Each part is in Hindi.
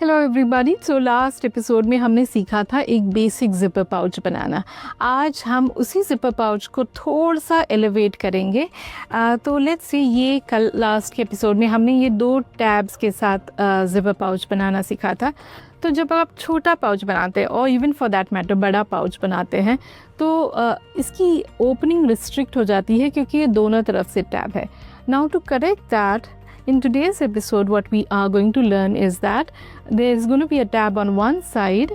Hello everybody. So last episode में हमने सीखा था एक बेसिक ज़िपर पाउच बनाना। आज हम उसी ज़िपर पाउच को थोड़ा सा एलिवेट करेंगे। तो लेट्स सी, ये कल लास्ट के एपिसोड में हमने ये 2 टैब्स के साथ ज़िपर पाउच बनाना सीखा था। तो जब आप छोटा पाउच बनाते हैं और इवन फॉर दैट मैटर बड़ा पाउच बनाते हैं तो इसकी ओपनिंग रिस्ट्रिक्ट हो जाती है क्योंकि ये दोनों तरफ से टैब है। Now to correct that, in today's episode what we are going to learn is that there is going to be a tab on one side,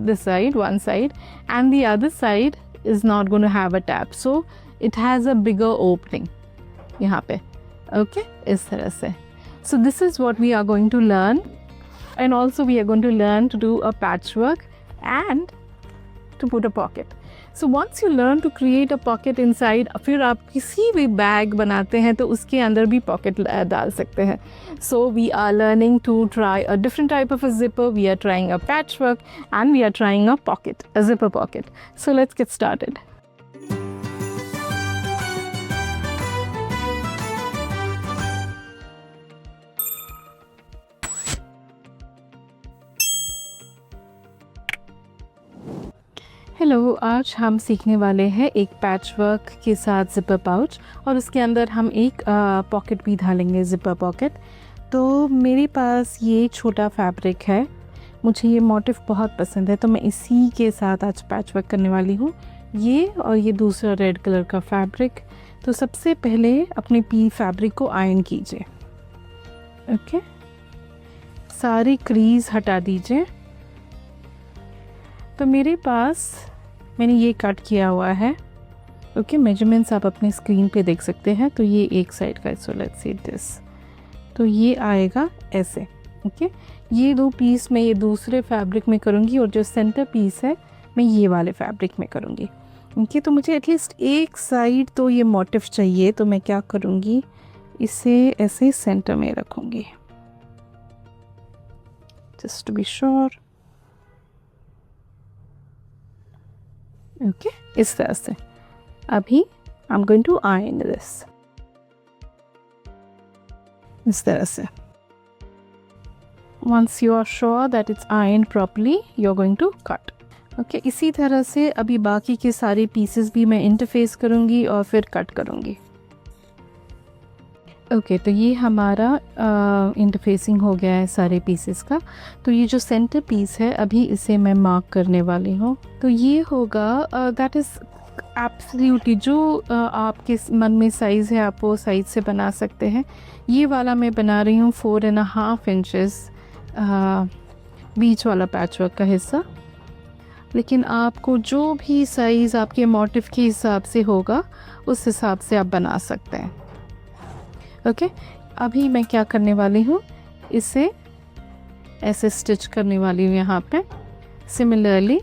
this side, one side, and the other side is not going to have a tab, so it has a bigger opening यहाँ पे। okay, इस तरह से। so this is what we are going to learn, and also we are going to learn to do a patchwork and to put a pocket. So once you learn to create a pocket inside, फिर आप किसी भी बैग बनाते हैं तो उसके अंदर भी पॉकेट डाल सकते हैं। So we are learning to try a different type of a zipper. We are trying a patchwork and we are trying a pocket, a zipper pocket. So let's get started. Hello, आज हम सीखने वाले हैं एक पैचवर्क के साथ ज़िपर पाउच और उसके अंदर हम एक पॉकेट भी डालेंगे, ज़िपर पॉकेट। तो मेरे पास ये छोटा फैब्रिक है, मुझे ये मोटिव बहुत पसंद है तो मैं इसी के साथ आज पैचवर्क करने वाली हूँ। ये और ये दूसरा रेड कलर का फैब्रिक। तो सबसे पहले अपने फैब्रिक को आयरन कीजिए। ओके, सारी क्रीज हटा दीजिए। तो मेरे पास मैंने ये कट किया हुआ है। ओके, मेजरमेंट्स आप अपने स्क्रीन पे देख सकते हैं। तो ये एक साइड का, सो लेट्स सी दिस। तो ये आएगा ऐसे। ओके, ये 2 पीस मैं ये दूसरे फैब्रिक में करूँगी और जो सेंटर पीस है मैं ये वाले फैब्रिक में करूँगी। ओके, तो मुझे एटलीस्ट एक साइड तो ये मोटिव चाहिए, तो मैं क्या करूँगी, इसे ऐसे सेंटर में रखूँगी just to be sure. Okay, इस तरह से। अभी I am going to iron this इस तरह से। Once you are sure that it's iron properly, you are going to cut. Okay, इसी तरह से अभी बाकी के सारे पीसेस भी मैं इंटरफेस करूँगी और फिर कट करूँगी। ओके, तो ये हमारा इंटरफेसिंग हो गया है सारे पीसेस का। तो ये जो सेंटर पीस है अभी इसे मैं मार्क करने वाली हूँ। तो ये होगा दैट इज़ एब्सोल्युटली जो आपके मन में साइज़ है आप वो साइज़ से बना सकते हैं। ये वाला मैं बना रही हूँ 4.5 इंचेस, बीच वाला पैचवर्क का हिस्सा। लेकिन आपको जो भी साइज़ आपके मोटिव के हिसाब से होगा उस हिसाब से आप बना सकते हैं। ओके, अभी मैं क्या करने वाली हूँ, इसे ऐसे स्टिच करने वाली हूँ यहाँ पे। सिमिलरली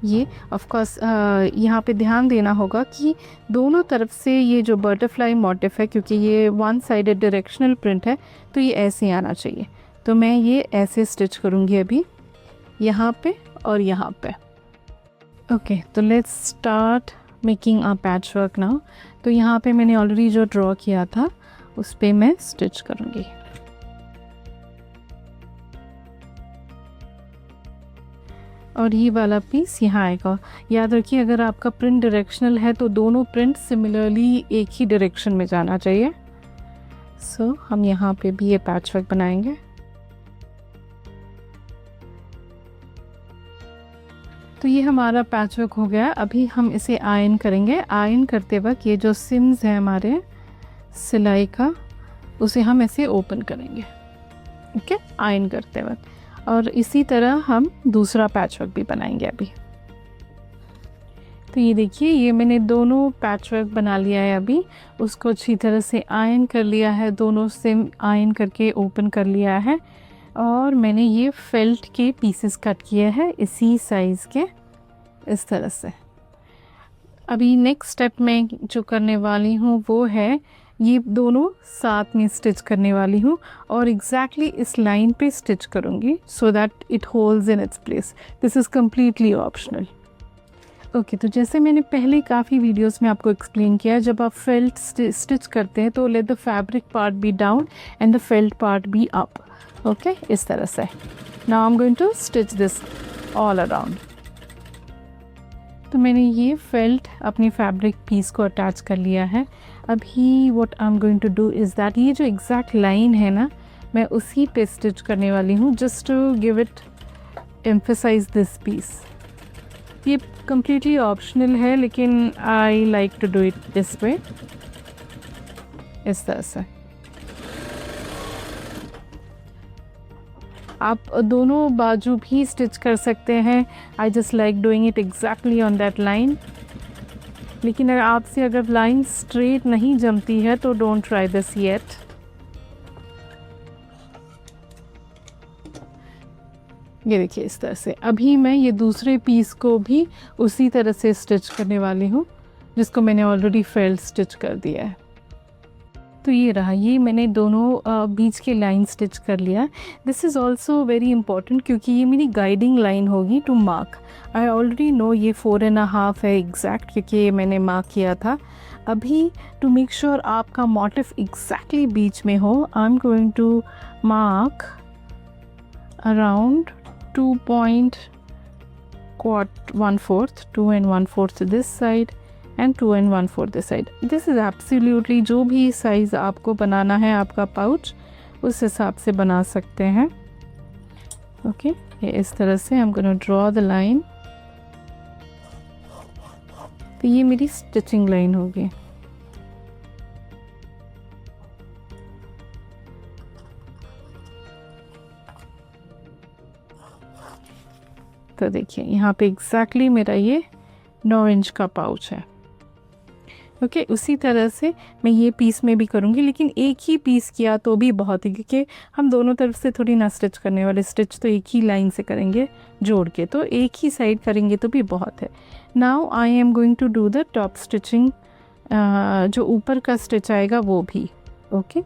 ये ऑफ कोर्स यहाँ पे ध्यान देना होगा कि दोनों तरफ से ये जो बटरफ्लाई मोटिव है, क्योंकि ये 1 साइडेड डायरेक्शनल प्रिंट है तो ये ऐसे आना चाहिए। तो मैं ये ऐसे स्टिच करूँगी अभी यहाँ पे और यहाँ पे। ओके, तो let's start making a patchwork now. तो यहाँ पे मैंने ऑलरेडी जो ड्रॉ किया था उस पे मैं स्टिच करूँगी। और ये वाला पीस यहाँ आएगा। याद रखिए, अगर आपका प्रिंट डायरेक्शनल है तो दोनों प्रिंट सिमिलरली एक ही डायरेक्शन में जाना चाहिए। सो हम यहाँ पे भी ये पैचवर्क बनाएंगे। तो ये हमारा पैचवर्क हो गया। अभी हम इसे आयरन करेंगे। आयरन करते वक्त ये जो सिम्स है हमारे सिलाई का, उसे हम ऐसे ओपन करेंगे। ओके, आयरन करते वक्त। और इसी तरह हम दूसरा पैचवर्क भी बनाएंगे अभी। तो ये देखिए, ये मैंने दोनों पैचवर्क बना लिया है। अभी उसको अच्छी तरह से आयरन कर लिया है, दोनों सिम आयरन करके ओपन कर लिया है। और मैंने ये फेल्ट के पीसेस कट किए हैं इसी साइज़ के, इस तरह से। अभी नेक्स्ट स्टेप में जो करने वाली हूँ वो है ये दोनों साथ में स्टिच करने वाली हूँ और एग्जैक्टली इस लाइन पे स्टिच करूँगी so that it holds in its place. This is completely optional. Okay, तो जैसे मैंने पहले काफ़ी वीडियोस में आपको एक्सप्लेन किया, जब आप फेल्ट स्टिच करते हैं तो let the fabric part be down and the felt part be up. Okay इस तरह से। Now I am going to stitch this all around. तो मैंने ये फेल्ट अपनी फैब्रिक पीस को अटैच कर लिया है। अभी what I am going to do is that ये जो एग्जैक्ट लाइन है ना, मैं उसी पे स्टिच करने वाली हूँ, just to give it emphasise this piece. ये कम्प्लीटली ऑप्शनल है, लेकिन I like to do it this way, इस तरह से। आप दोनों बाजू भी स्टिच कर सकते हैं। I just like doing it exactly on that line. लेकिन अगर आपसे अगर लाइन स्ट्रेट नहीं जमती है तो डोंट ट्राई दिस येट। ये देखिए इस तरह से। अभी मैं ये दूसरे पीस को भी उसी तरह से स्टिच करने वाली हूँ, जिसको मैंने ऑलरेडी फेल्ट स्टिच कर दिया है। तो ये रहा, ये मैंने दोनों बीच के लाइन स्टिच कर लिया। This is also very important, क्योंकि ये मेरी गाइडिंग लाइन होगी to mark. I already know ये 4.5 है एग्जैक्ट, क्योंकि ये मैंने मार्क किया था। अभी टू मेक श्योर आपका मोटिव एग्जैक्टली बीच में हो, I am going to mark around 2.14, 2 1/4 this side and 2 1/4 this side. This is absolutely जो भी साइज़ आपको बनाना है आपका पाउच, उस हिसाब से बना सकते हैं। ओके ये इस तरह से I'm gonna draw the line। तो ये मेरी स्टिचिंग लाइन होगी। तो देखिए यहाँ पे एग्जैक्टली मेरा ये 9 इंच का पाउच है। ओके उसी तरह से मैं ये पीस में भी करूँगी, लेकिन एक ही पीस किया तो भी बहुत है, क्योंकि हम दोनों तरफ से थोड़ी ना स्टिच करने वाले, स्टिच तो एक ही लाइन से करेंगे जोड़ के, तो एक ही साइड करेंगे तो भी बहुत है। Now I am going to do the top stitching, जो ऊपर का स्टिच आएगा वो भी। ओके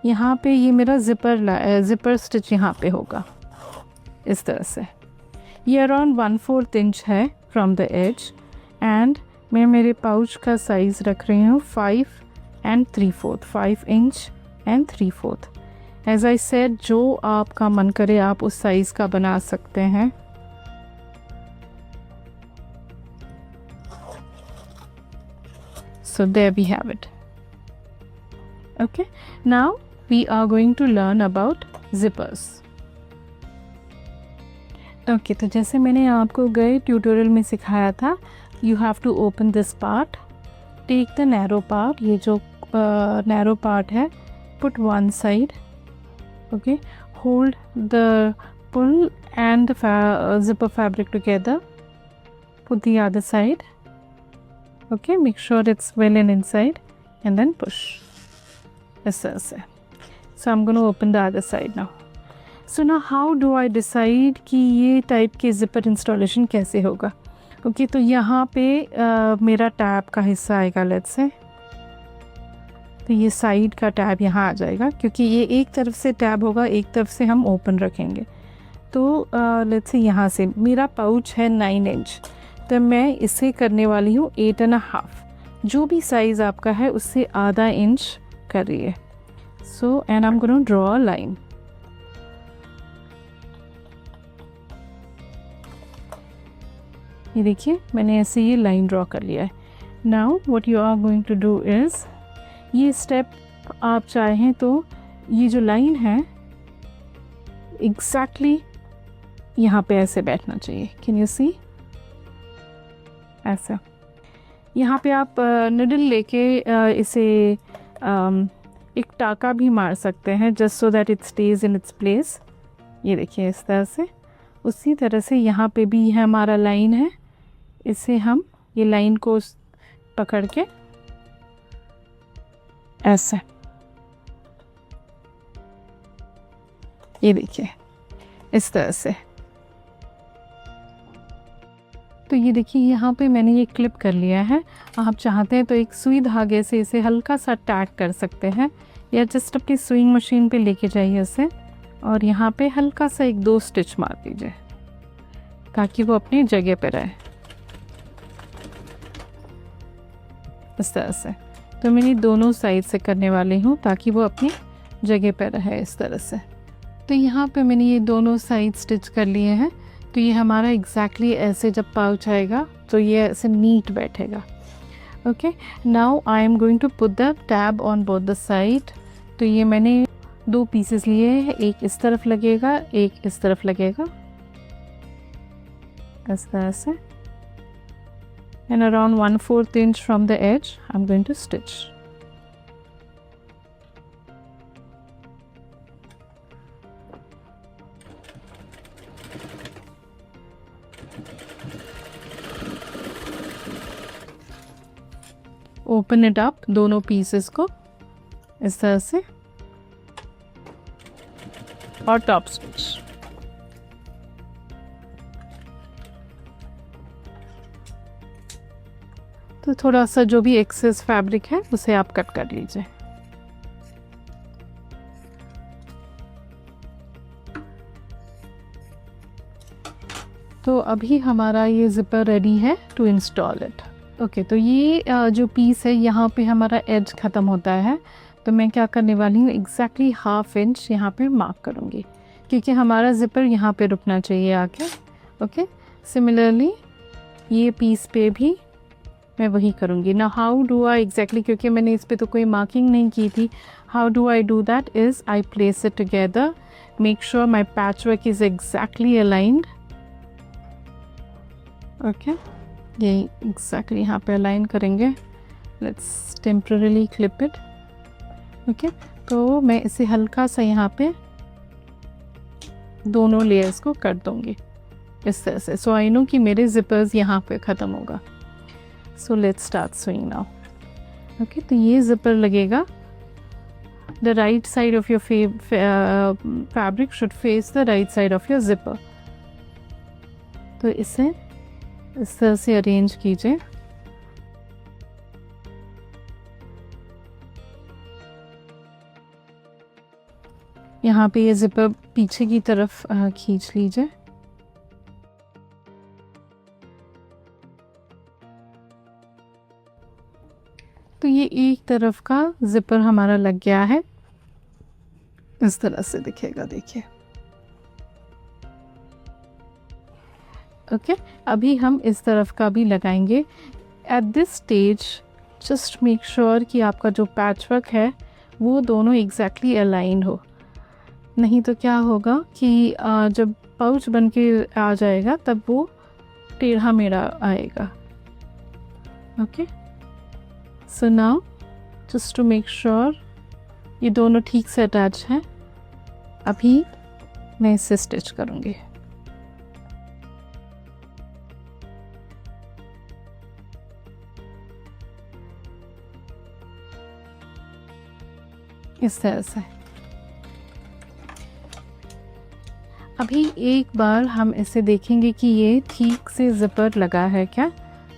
यहाँ पे ये मेरा ज़िपर स्टिच यहाँ पे होगा इस तरह से। ये अराउंड 1/4 इंच है फ्रॉम द एज, एंड मैं मेरे पाउच का साइज़ रख रही हूँ 5 3/4, 5 inch and 3/4। As I said, जो आपका मन करे आप उस साइज़ का बना सकते हैं। So there we have it. Okay, now we are going to learn about zippers. Okay, तो जैसे मैंने आपको गए ट्यूटोरियल में सिखाया था, you have to open this part, take the narrow part, ये जो narrow part है, put one side, okay, hold the pull and the zipper fabric together, put the other side, okay, make sure it's well in inside, and then push, इस तरह से। So I'm going to open the other side now. So now how do I decide कि ये टाइप के zipper installation कैसे होगा? ओके तो यहाँ पे मेरा टैब का हिस्सा आएगा, लेट्स से, तो ये साइड का टैब यहाँ आ जाएगा, क्योंकि ये एक तरफ से टैब होगा, एक तरफ से हम ओपन रखेंगे। तो लेट्स से यहाँ से मेरा पाउच है 9 इंच, तो मैं इसे करने वाली हूँ 8.5। जो भी साइज़ आपका है उससे आधा इंच करिए। So and I am going to draw a line. ये देखिए मैंने ऐसे ये लाइन ड्रॉ कर लिया है। Now what you are going to do is, ये स्टेप आप चाहें तो ये जो लाइन है एग्जैक्टली यहाँ पे ऐसे बैठना चाहिए। कैन यू सी, ऐसा। यहाँ पे आप निडल लेके इसे एक टाका भी मार सकते हैं, just so that it stage in its place. ये देखिए इस तरह से। उसी तरह से यहाँ पे भी है हमारा लाइन है, इसे हम ये लाइन को पकड़ के ऐसे, ये देखिए इस तरह से। तो ये देखिए यहाँ पे मैंने ये क्लिप कर लिया है। आप चाहते हैं तो एक सुई धागे से इसे हल्का सा टैग कर सकते हैं, या जस्ट अपनी सुइंग मशीन पे लेके जाइए इसे, और यहाँ पे हल्का सा 1-2 स्टिच मार दीजिए ताकि वो अपनी जगह पे रहे इस तरह से। तो मैं दोनों साइड से करने वाली हूँ ताकि वो अपनी जगह पे रहे इस तरह से। तो यहाँ पे मैंने ये दोनों साइड स्टिच कर लिए हैं। तो ये हमारा एग्जैक्टली ऐसे जब पाउच आएगा तो ये ऐसे नीट बैठेगा। Okay, now I am going to put the tab on both the side. तो ये मैंने 2 पीसेस लिए हैं, एक इस तरफ लगेगा, एक इस तरफ लगेगा, इस तरह से। And around 1/4 inch from the edge I am going to stitch. Open it up, दोनों पीसेस को इस तरह से, और टॉप स्टिच। तो थोड़ा सा जो भी एक्सेस फैब्रिक है उसे आप कट कर लीजिए। तो अभी हमारा ये ज़िपर रेडी है टू इंस्टॉल इट। ओके, तो ये जो पीस है यहाँ पे हमारा एज ख़त्म होता है। तो मैं क्या करने वाली हूँ, एग्जैक्टली 1/2 इंच यहाँ पे मार्क करूँगी, क्योंकि हमारा ज़िपर यहाँ पे रुकना चाहिए आके। ओके, सिमिलरली ये पीस पे भी मैं वही करूँगी ना। हाउ डू आई एग्जैक्टली, क्योंकि मैंने इस पे तो कोई मार्किंग नहीं की थी, how do I do that is I place it together, make sure my patch work is exactly aligned. Okay, ये एग्जैक्टली यहाँ पे अलाइन करेंगे। Let's temporarily clip it. Okay, तो मैं इसे हल्का सा यहाँ पे दोनों लेयर्स को कर दूँगी इस तरह से। सो आई नो कि मेरे जिपर्स यहाँ पे ख़त्म होगा। So let's start sewing now. Okay, तो ये जिपर लगेगा, the right side of your fabric should face the right side of your zipper. तो इसे इस तरह से अरेंज कीजिए। यहाँ पे ये जिपर पीछे की तरफ खींच लीजिए। तो ये एक तरफ का जिपर हमारा लग गया है, इस तरह से दिखेगा, देखिए। ओके, अभी हम इस तरफ का भी लगाएंगे। At this stage just make sure कि आपका जो पैच वर्क है वो दोनों एग्जैक्टली अलाइन हो, नहीं तो क्या होगा कि जब पाउच बन के आ जाएगा तब वो टेढ़ा मेढ़ा आएगा। Okay, so now just to make sure ये दोनों ठीक से अटैच हैं, अभी मैं इसे स्टिच करूँगी। इस तरह से। अभी एक बार हम इसे देखेंगे कि ये ठीक से ज़िपर लगा है क्या।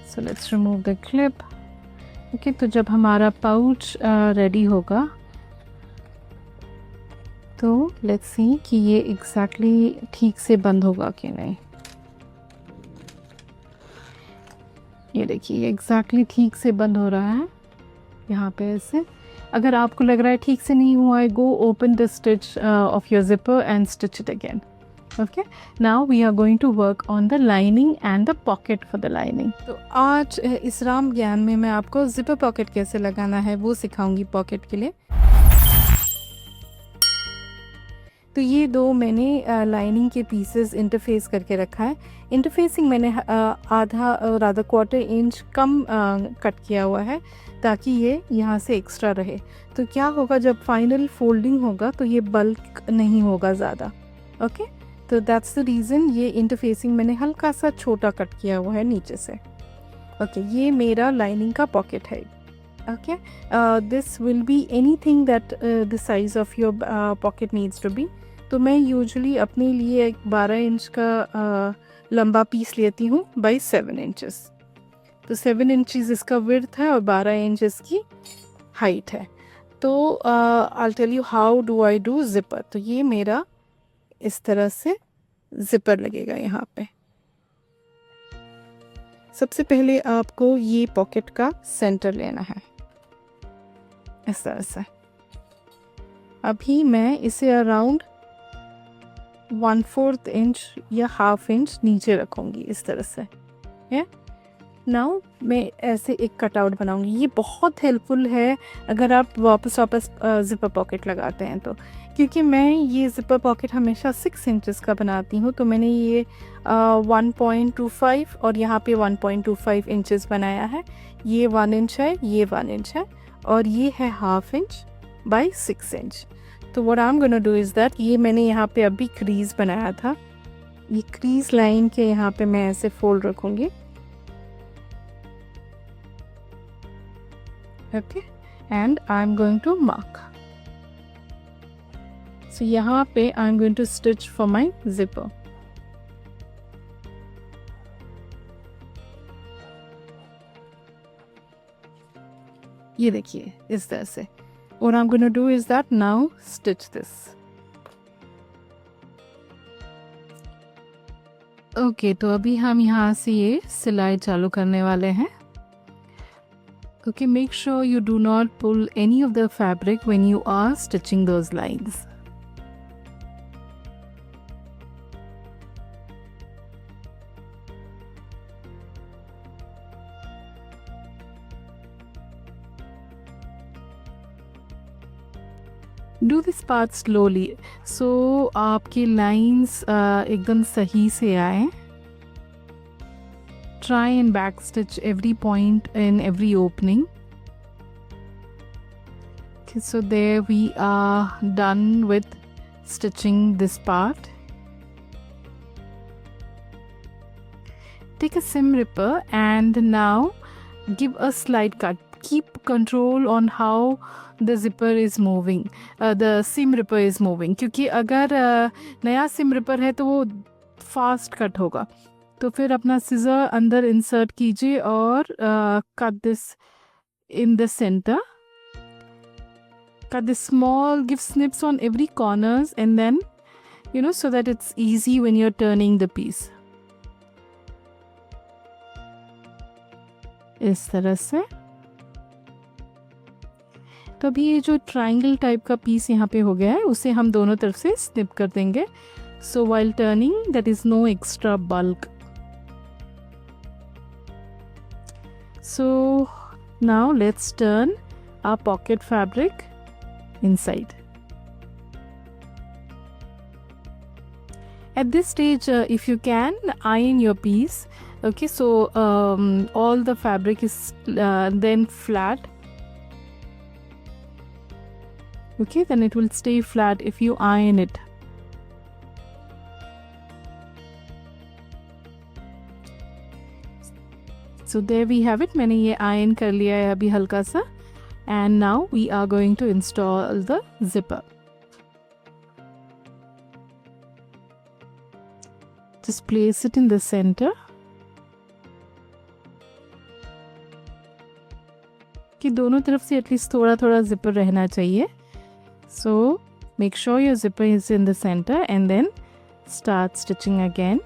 So let's remove the clip. Okay, तो जब हमारा पाउच रेडी होगा तो लेट्स सी कि ये एग्जैक्टली ठीक से बंद होगा कि नहीं। ये देखिए, ये एग्जैक्टली ठीक से बंद हो रहा है यहाँ पे ऐसे। अगर आपको लग रहा है ठीक से नहीं हुआ है, go open the stitch of your zipper and stitch it again. Okay, now we are going to work on the lining and the pocket for the lining. तो आज इस राम ज्ञान में मैं आपको जिपर पॉकेट कैसे लगाना है वो सिखाऊंगी पॉकेट के लिए। तो ये दो मैंने लाइनिंग के पीसेस इंटरफेस करके रखा है। इंटरफेसिंग मैंने आधा और आधा 1/4 इंच कम कट किया हुआ है ताकि ये यहाँ से एक्स्ट्रा रहे। तो क्या होगा, जब फाइनल फोल्डिंग होगा तो ये बल्क नहीं होगा ज़्यादा। ओके, तो दैट्स द रीज़न ये इंटरफेसिंग मैंने हल्का सा छोटा कट किया हुआ है नीचे से। ओके, ये मेरा लाइनिंग का पॉकेट है। Okay, this will be anything that the size of your pocket needs to be. तो मैं यूजुअली अपने लिए एक 12 इंच का लंबा पीस लेती हूँ बाई 7 इंचेस। तो 7 इंचेस इसका विड्थ है और 12 इंच इसकी हाइट है। तो I tell you how do I do zipper. तो ये मेरा इस तरह से जिपर लगेगा यहाँ पे। सबसे पहले आपको ये पॉकेट का सेंटर लेना है इस तरह से। अभी मैं इसे अराउंड 1/4 इंच या हाफ इंच नीचे रखूँगी इस तरह से है। नाउ मैं ऐसे एक कटआउट बनाऊंगी। ये बहुत हेल्पफुल है अगर आप वापस ज़िपर पॉकेट लगाते हैं तो, क्योंकि मैं ये ज़िपर पॉकेट हमेशा 6 इंचेस का बनाती हूँ। तो मैंने ये 1.25 और यहाँ पे 1.25 इंचेस बनाया है। ये 1 इंच है, ये 1 इंच है और ये है हाफ इंच बाय 6 इंच। तो what I am gonna do is that, ये मैंने यहाँ पे अभी क्रीज़ बनाया था, ये क्रीज़ लाइन के यहाँ पे मैं ऐसे फोल्ड रखूँगी। Okay, and I'm going to mark. So यहाँ पे I'm going to stitch for my zipper. ये देखिए इस तरह से। What I'm going to do is that now stitch this. Okay, तो अभी हम यहाँ से ये सिलाई चालू करने वाले हैं। Okay, make sure you do not pull any of the fabric when you are stitching those lines. Do this part slowly, so आपकी lines एकदम सही से आए। Try and backstitch every point in every opening. Okay, so there we are done with stitching this part. Take a seam ripper and now give a slight cut. Keep control on how the zipper is moving, the seam ripper is moving, क्योंकि अगर नया seam ripper है तो वो fast cut होगा। तो फिर अपना सीज़र अंदर इंसर्ट कीजिए और cut this in the centre, cut this small, give snips on every corners and then you know, so that it's easy when you're turning the piece. इस तरह से। तो अभी ये जो ट्रायंगल टाइप का पीस यहाँ पे हो गया है उसे हम दोनों तरफ से स्निप कर देंगे। So while turning, there is no extra bulk. So now let's turn our pocket fabric inside. At this stage, if you can, iron your piece. Okay, so all the fabric is then flat. Okay, then it will stay flat if you iron it. So there we have it. मैंने ये iron कर लिया है अभी हल्का सा. And now we are going to install the zipper. Just place it in the center. कि दोनों तरफ से एटलीस्ट थोड़ा थोड़ा zipper रहना चाहिए. So make sure your zipper is in the center and then start stitching again.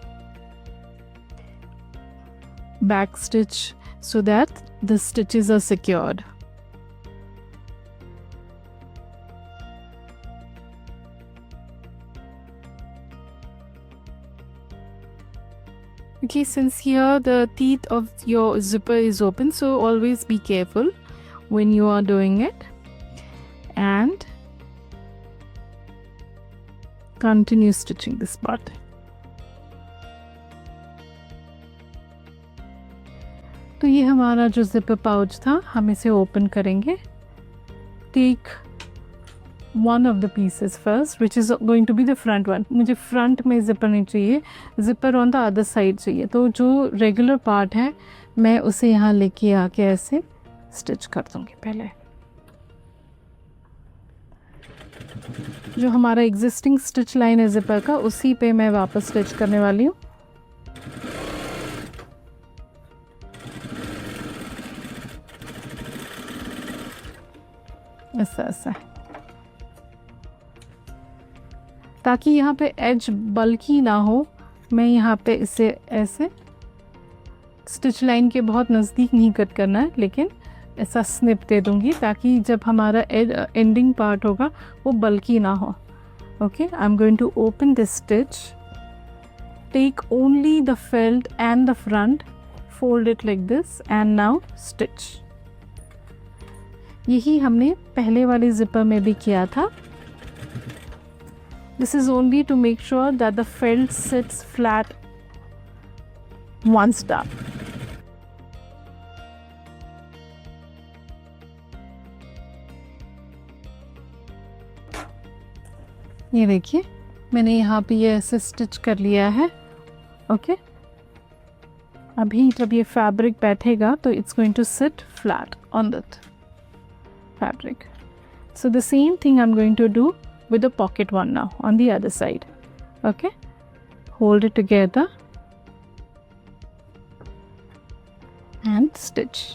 Back stitch so that the stitches are secured. Okay, since here the teeth of your zipper is open, so always be careful when you are doing it and continue stitching this part. तो ये हमारा जो जिपर पाउच था हम इसे ओपन करेंगे. Take one of the pieces first, which is going to be the front one. मुझे फ्रंट में जिपर नहीं चाहिए, zipper on the other side चाहिए. तो जो रेगुलर पार्ट है मैं उसे यहाँ लेके आके ऐसे स्टिच कर दूँगी. पहले जो हमारा एग्जिस्टिंग स्टिच लाइन है जिपर का उसी पे मैं वापस स्टिच करने वाली हूँ. ऐसा ताकि यहाँ पे एज बल्की ना हो. मैं यहाँ पे इसे ऐसे स्टिच लाइन के बहुत नज़दीक नहीं कट करना है, लेकिन ऐसा स्निप दे दूँगी ताकि जब हमारा एंडिंग पार्ट होगा वो बल्की ना हो. Okay, I'm going to open this stitch, take only the felt and the front, fold it like this and now stitch. यही हमने पहले वाले zipper में भी किया था. This is only to make sure that the felt sits flat once done. ये देखिए मैंने यहाँ पे ये ऐसे स्टिच कर लिया है. ओके, अभी जब ये फैब्रिक बैठेगा तो it's going to sit flat on that fabric. So the same thing I'm going to do with the pocket one now on the other side. Okay, hold it together and stitch.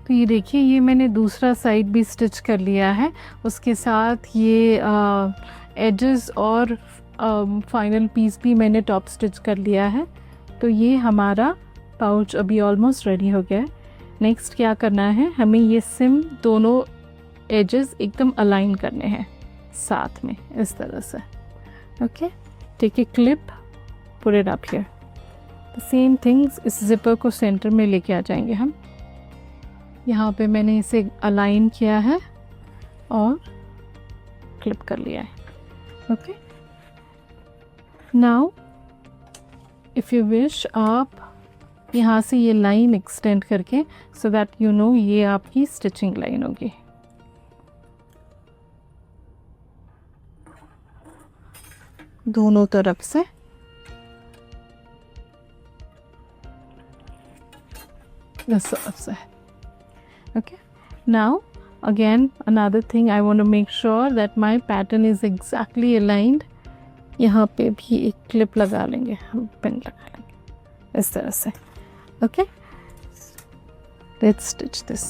तो ये देखिए ये मैंने दूसरा साइड भी स्टिच कर लिया है. उसके साथ ये एजेस और फाइनल पीस भी मैंने टॉप स्टिच कर लिया है. तो ये हमारा पाउच अभी ऑलमोस्ट रेडी हो गया है. नेक्स्ट क्या करना है, हमें ये सिम दोनों एजेस एकदम अलाइन करने हैं साथ में इस तरह से. Okay, take a clip, put it up here. The same things इस जिपर को सेंटर में लेके आ जाएंगे हम. यहाँ पे मैंने इसे अलाइन किया है और क्लिप कर लिया है. Okay, now if you wish आप यहाँ से ये लाइन एक्सटेंड करके सो दैट यू नो ये आपकी स्टिचिंग लाइन होगी. दोनों तरफ से इस तरफ से. Okay, now again another thing I want to make sure that my pattern is exactly aligned. यहाँ पे भी एक क्लिप लगा लेंगे, हम पिन लगा लेंगे इस तरह से. Okay, let's stitch this.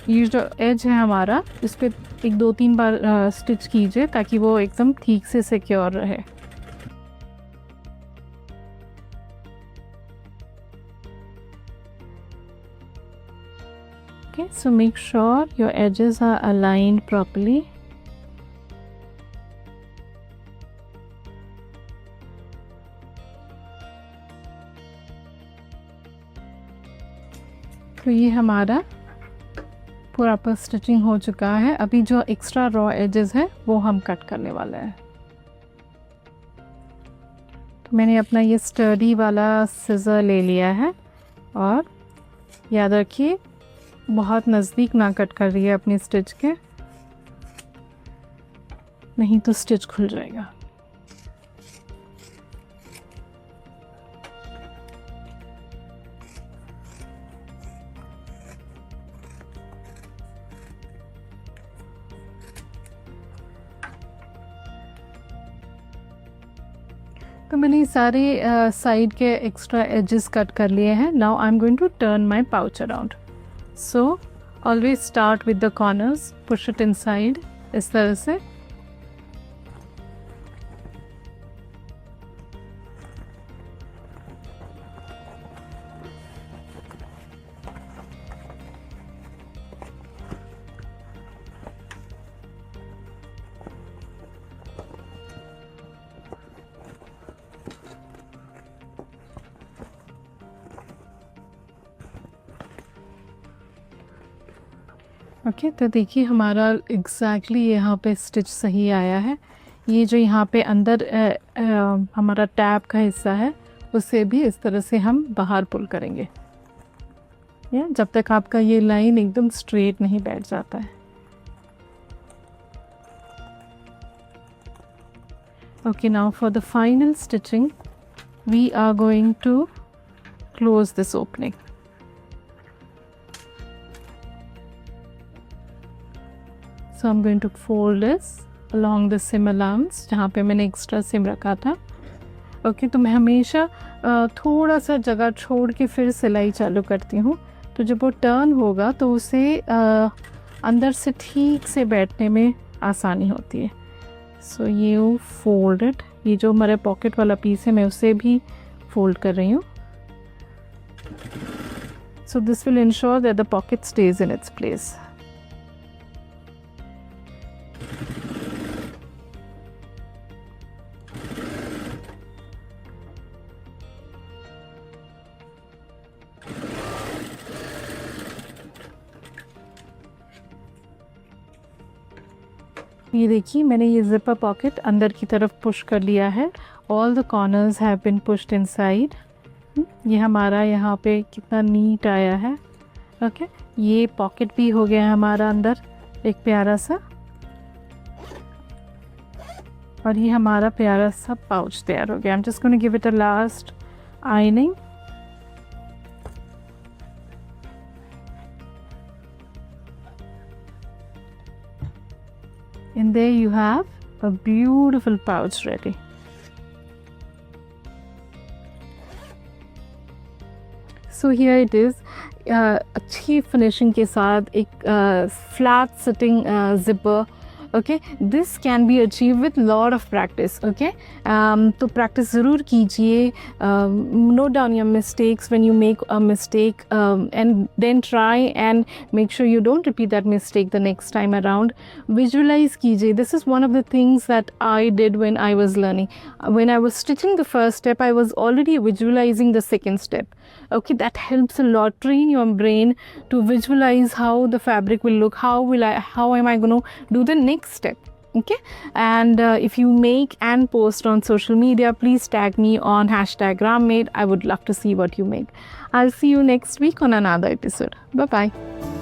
ये जो एज है हमारा इस पे एक 2-3 बार स्टिच कीजिए ताकि वो एकदम ठीक से सिक्योर रहे. Okay, so make sure your edges are aligned properly. तो ये हमारा प्रॉपर स्टिचिंग हो चुका है. अभी जो एक्स्ट्रा रॉ एजेस है वो हम कट करने वाले हैं. तो मैंने अपना ये स्टर्डी वाला सिजर ले लिया है और याद रखिए बहुत नज़दीक ना कट कर रही है अपनी स्टिच के, नहीं तो स्टिच खुल जाएगा. तो मैंने सारे साइड के एक्स्ट्रा एजेस कट कर लिए हैं. Now I am going to turn my pouch around. So always start with the corners, push it inside इस तरह से. ओके, तो देखिए हमारा एग्जैक्टली यहाँ पे स्टिच सही आया है. ये जो यहाँ पे अंदर हमारा टैब का हिस्सा है उसे भी इस तरह से हम बाहर पुल करेंगे जब तक आपका ये लाइन एकदम स्ट्रेट नहीं बैठ जाता है. Okay, now for the final stitching we are going to close this opening. So I'm going to fold this along the seam allowance जहाँ पे मैंने एक्स्ट्रा सिम रखा था. ओके, तो मैं हमेशा थोड़ा सा जगह छोड़ के फिर सिलाई चालू करती हूँ. तो जब वो टर्न होगा तो उसे अंदर से ठीक से बैठने में आसानी होती है. सो यू फोल्ड इट, ये जो हमारा पॉकेट वाला पीस है मैं उसे भी फोल्ड कर रही हूँ. So this will ensure that the pocket stays in its place. ये देखिए मैंने ये ज़िपर पॉकेट अंदर की तरफ पुश कर लिया है. All the corners have been pushed inside. ये हमारा यहाँ पे कितना नीट आया है. ओके ये पॉकेट भी हो गया हमारा अंदर एक प्यारा सा, और ये हमारा प्यारा सा पाउच तैयार हो गया. I am just going to give it a last ironing. And there you have a beautiful pouch ready. So here it is. अच्छी फिनिशिंग के साथ एक flat sitting zipper. Okay this can be achieve with lot of practice. Okay तो प्रैक्टिस ज़रूर कीजिए. Note down your mistakes when you make a mistake and then try and make sure you don't repeat that mistake the next time around. Visualize कीजिए. This is one of the things that I did when I was learning. When I was stitching the first step I was already visualising the second step. Okay, that helps a lot. Train your brain to visualize how the fabric will look. How am I going to do the next step? Okay, and if you make and post on social media, please tag me on #GramMade. I would love to see what you make. I'll see you next week on another episode. Bye bye.